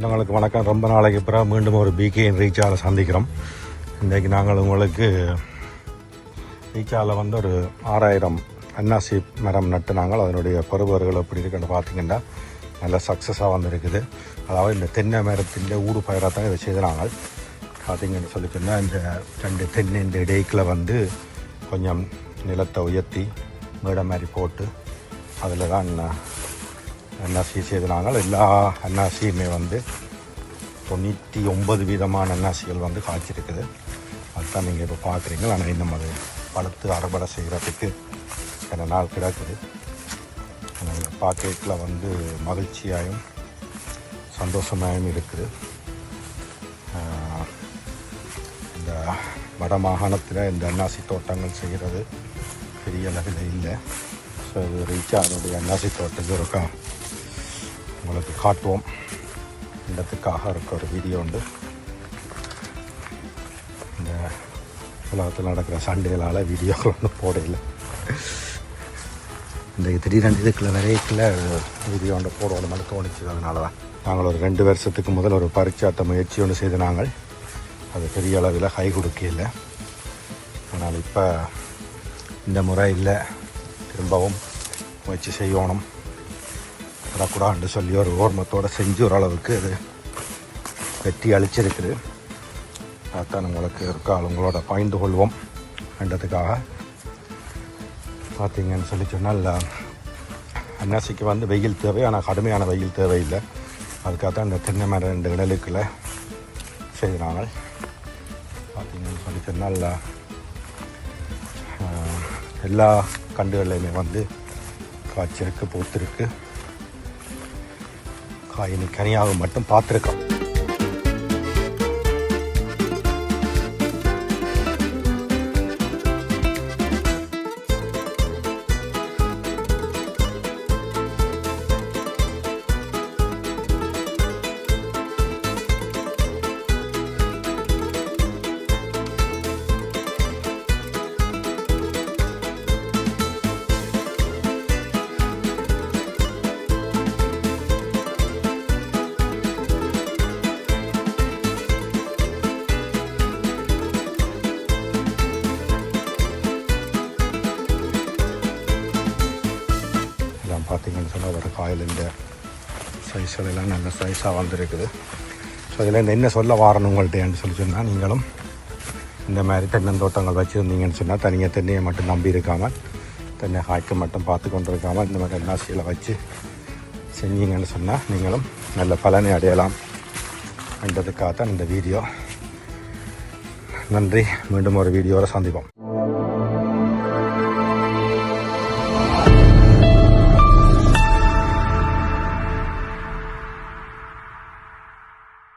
உங்களுக்கு வணக்கம். ரொம்ப நாளைக்கு அப்புறம் மீண்டும் ஒரு பிகேஎன் ரீச்சாவில் சந்திக்கிறோம். இன்றைக்கி நாங்கள் உங்களுக்கு ரீச்சாவில் ஒரு 6000 அன்னாசி மரம் நட்டு நாங்கள் அதனுடைய பருவர்கள் எப்படி இருக்குன்னு பார்த்தீங்கன்னா நல்ல சக்ஸஸாக வந்திருக்குது. அதாவது இந்த தென்னை மரத்தின் ஊடு பயிராக தான் இதை செய்து நாங்கள் பார்த்தீங்கன்னு சொல்லிச்சுன்னா இந்த 2 தென்னை இந்த இடைக்கில் கொஞ்சம் நிலத்தை உயர்த்தி மேடை மாதிரி போட்டு அதில் தான் அன்னாசி செய்து நாங்கள் எல்லா அன்னாசியுமே 99 விதமான அன்னாசிகள் காய்ச்சிருக்குது. அதுதான் நீங்கள் இப்போ பார்க்குறீங்க. ஆனால் இன்னும் அது பழுத்து அறுவடை செய்கிறதுக்கு சில நாள் கிடக்குது. பார்க்கல மகிழ்ச்சியாகவும் சந்தோஷமாகவும் இருக்குது. இந்த வட மாகாணத்தில் இந்த அன்னாசி தோட்டங்கள் செய்கிறது பெரிய அளவில் இல்லை. ஸோ இது ரீச்சானுடைய அன்னாசி தோட்டத்துக்கு இருக்கா உங்களுக்கு காட்டுவோம். இடத்துக்காக இருக்க ஒரு வீடியோ உண்டு. இந்த உலகத்தில் நடக்கிற சண்டைகளால் வீடியோக்கள் ஒன்றும் போடலை. இந்த திடீரெண்டு இதுக்குள்ள நிறையக்குள்ள வீடியோ ஒன்று போடணும்னு தோணிச்சு. அதனால தான் நாங்கள் ஒரு 2 வருஷத்துக்கு முதல் ஒரு பரீட்சாத்த முயற்சி ஒன்று செய்து நாங்கள் அது பெரிய அளவில் கை கொடுக்கல. ஆனால் இப்போ இந்த முறை இல்லை, திரும்பவும் முயற்சி செய்யணும் வரக்கூடாதுன்னு சொல்லி ஒரு ஓர்மத்தோடு செஞ்சு ஓரளவுக்கு அது வெற்றி அளிச்சிருக்குது. அதான் உங்களுக்கு இருக்கால் உங்களோட பகிர்ந்து கொள்வோம் என்றதுக்காக. பார்த்தீங்கன்னு சொல்லி சொன்னால் அன்னாசிக்கு வெயில் தேவை, ஆனால் கடுமையான வெயில் தேவையில்லை. அதுக்காக தான் இந்த தென்னை மரம் 2 இடலுக்குள்ள செய்கிறாங்க. பார்த்தீங்கன்னு சொல்லி சொன்னால் எல்லா கண்டுகள்லையுமே காய்ச்சிருக்கு, பூத்திருக்கு. காயினி கனியாக மட்டும் பார்த்துருக்கோம். பார்த்தீங்கன்னு சொன்னால் ஒரு காயில் இந்த சைஸ்களெல்லாம் நல்ல சைஸாக வந்திருக்குது. ஸோ இதில் என்ன சொல்ல வாரணும் உங்கள்கிட்டன்னு சொல்லி சொன்னால், நீங்களும் இந்த மாதிரி தென்னந்தோட்டங்கள் வச்சுருந்தீங்கன்னு சொன்னால் தனியாக தென்னையை மட்டும் நம்பி இருக்காமல், தென்னை காய்க்க மட்டும் பார்த்து கொண்டு இருக்காமல் இந்த மாதிரி அன்னாசிகளை வச்சு செஞ்சீங்கன்னு சொன்னால் நீங்களும் நல்ல பலனை அடையலாம் என்றதுக்காகத்தான் இந்த வீடியோ. நன்றி. மீண்டும் ஒரு வீடியோவில் சந்திப்போம்.